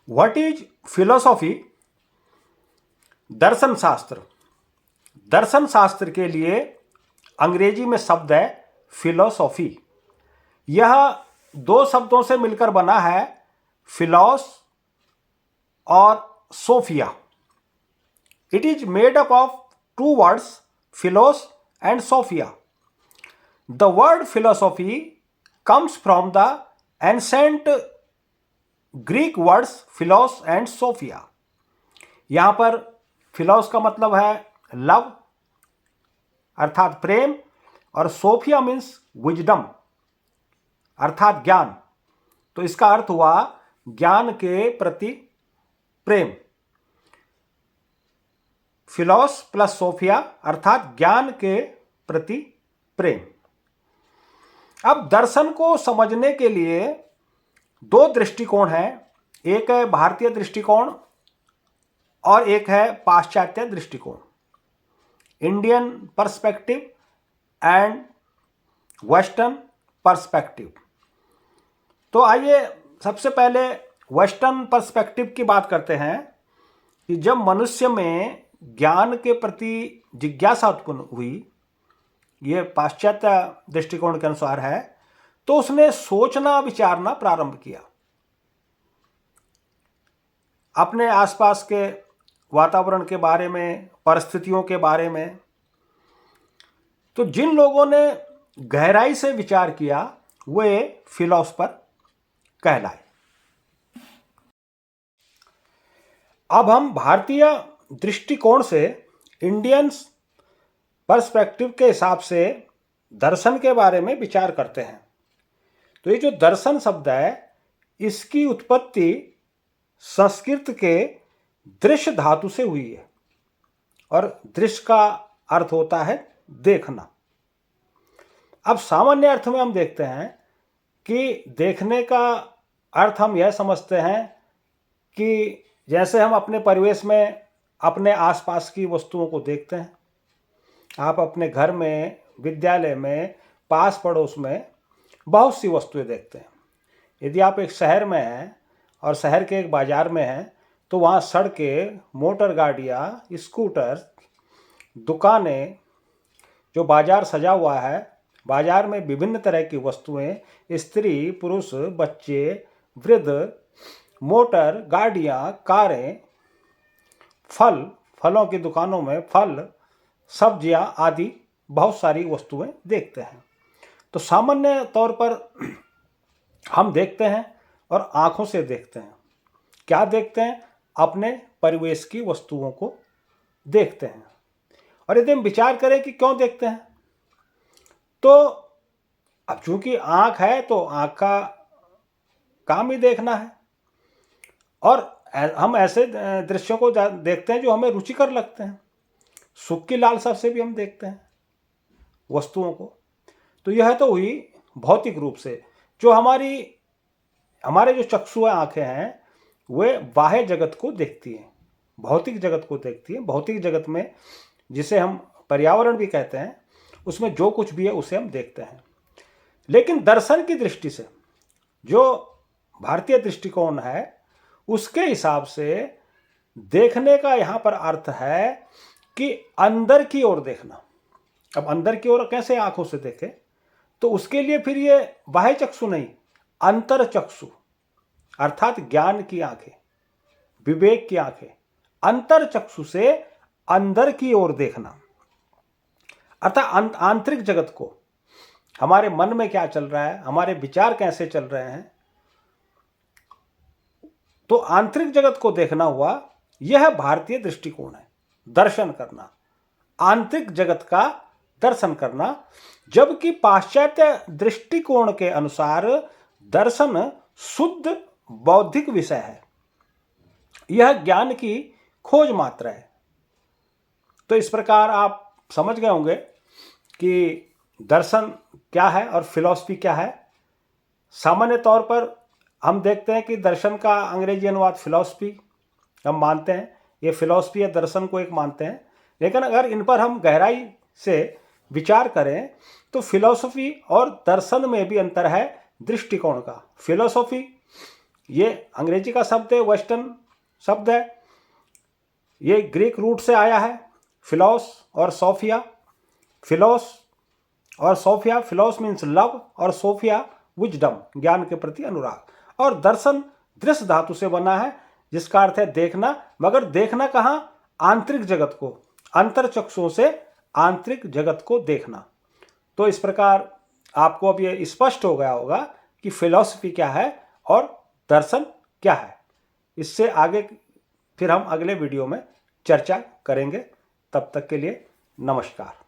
What is philosophy? दर्शन शास्त्र। दर्शन शास्त्र के लिए अंग्रेजी में शब्द है फिलोसॉफी। यह दो शब्दों से मिलकर बना है, फिलॉस और sophia. It is made up of two words, philos and sophia. The word philosophy comes from the ancient Greek words philos and sophia। यहाँ पर फिलोस का मतलब है लव अर्थात प्रेम, और सोफिया मीन्स विजडम अर्थात ज्ञान। तो इसका अर्थ हुआ ज्ञान के प्रति प्रेम। फिलोस प्लस सोफिया अर्थात ज्ञान के प्रति प्रेम। अब दर्शन को समझने के लिए दो दृष्टिकोण हैं, एक है भारतीय दृष्टिकोण और एक है पाश्चात्य दृष्टिकोण, Indian perspective and western perspective. तो आइए सबसे पहले वेस्टर्न पर्सपेक्टिव की बात करते हैं कि जब मनुष्य में ज्ञान के प्रति जिज्ञासा उत्पन्न हुई, ये पाश्चात्य दृष्टिकोण के अनुसार है, तो उसने सोचना विचारना प्रारंभ किया अपने आसपास के वातावरण के बारे में, परिस्थितियों के बारे में। तो जिन लोगों ने गहराई से विचार किया वे फिलोसफर कहलाए। अब हम भारतीय दृष्टिकोण से, इंडियन पर्सपेक्टिव के हिसाब से दर्शन के बारे में विचार करते हैं। तो ये जो दर्शन शब्द है, इसकी उत्पत्ति संस्कृत के दृश्य धातु से हुई है, और दृश्य का अर्थ होता है देखना। अब सामान्य अर्थ में हम देखते हैं कि देखने का अर्थ हम यह समझते हैं कि जैसे हम अपने परिवेश में अपने आसपास की वस्तुओं को देखते हैं। आप अपने घर में, विद्यालय में, पास पड़ोस में बहुत सी वस्तुएं देखते हैं। यदि आप एक शहर में हैं और शहर के एक बाज़ार में हैं, तो वहाँ सड़कें, मोटर गाड़ियाँ, स्कूटर, दुकानें, जो बाज़ार सजा हुआ है, बाज़ार में विभिन्न तरह की वस्तुएं, स्त्री, पुरुष, बच्चे, वृद्ध, मोटर गाड़ियाँ, कारें, फलों की दुकानों में फल, सब्जियां आदि बहुत सारी वस्तुएं देखते हैं। तो सामान्य तौर पर हम देखते हैं और आंखों से देखते हैं। क्या देखते हैं? अपने परिवेश की वस्तुओं को देखते हैं। और यदि हम विचार करें कि क्यों देखते हैं, तो अब चूंकि आंख है तो आंख का काम ही देखना है, और हम ऐसे दृश्यों को देखते हैं जो हमें रुचिकर लगते हैं। सुख की लालसा से भी हम देखते हैं वस्तुओं को। तो यह तो हुई भौतिक रूप से। जो हमारे जो चक्षु आंखें हैं, वे बाह्य जगत को देखती हैं, भौतिक जगत को देखती हैं। भौतिक जगत में, जिसे हम पर्यावरण भी कहते हैं, उसमें जो कुछ भी है उसे हम देखते हैं। लेकिन दर्शन की दृष्टि से, जो भारतीय दृष्टिकोण है, उसके हिसाब से देखने का यहाँ पर अर्थ है कि अंदर की ओर देखना। अब अंदर की ओर कैसे आंखों से देखें? तो उसके लिए फिर ये बाह्य चक्षु नहीं, अंतर चक्षु अर्थात ज्ञान की आंखें, विवेक की आंखें, अंतर चक्षु से अंदर की ओर देखना, अर्थात आंतरिक जगत को, हमारे मन में क्या चल रहा है, हमारे विचार कैसे चल रहे हैं। तो आंतरिक जगत को देखना हुआ, यह भारतीय दृष्टिकोण है। दर्शन करना, आंतरिक जगत का दर्शन करना। जबकि पाश्चात्य दृष्टिकोण के अनुसार दर्शन शुद्ध बौद्धिक विषय है, यह ज्ञान की खोज मात्र है। तो इस प्रकार आप समझ गए होंगे कि दर्शन क्या है और फिलॉसफी क्या है। सामान्य तौर पर हम देखते हैं कि दर्शन का अंग्रेजी अनुवाद फिलॉसफी हम मानते हैं, ये फिलॉसफी या दर्शन को एक मानते हैं। लेकिन अगर इन पर हम गहराई से विचार करें तो फिलॉसफी और दर्शन में भी अंतर है दृष्टिकोण का। फिलॉसफी ये अंग्रेजी का शब्द है, वेस्टर्न शब्द है। ये ग्रीक रूट से आया है, फिलोस और सोफिया। फिलोस और सोफिया, फिलोस मीन्स लव और सोफिया विजडम, ज्ञान के प्रति अनुराग। और दर्शन दृश्य धातु से बना है, जिसका अर्थ है देखना, मगर देखना कहाँ? आंतरिक जगत को, अंतरचक्षुओं से आंतरिक जगत को देखना। तो इस प्रकार आपको अब ये स्पष्ट हो गया होगा कि फिलॉसफी क्या है और दर्शन क्या है। इससे आगे फिर हम अगले वीडियो में चर्चा करेंगे। तब तक के लिए नमस्कार।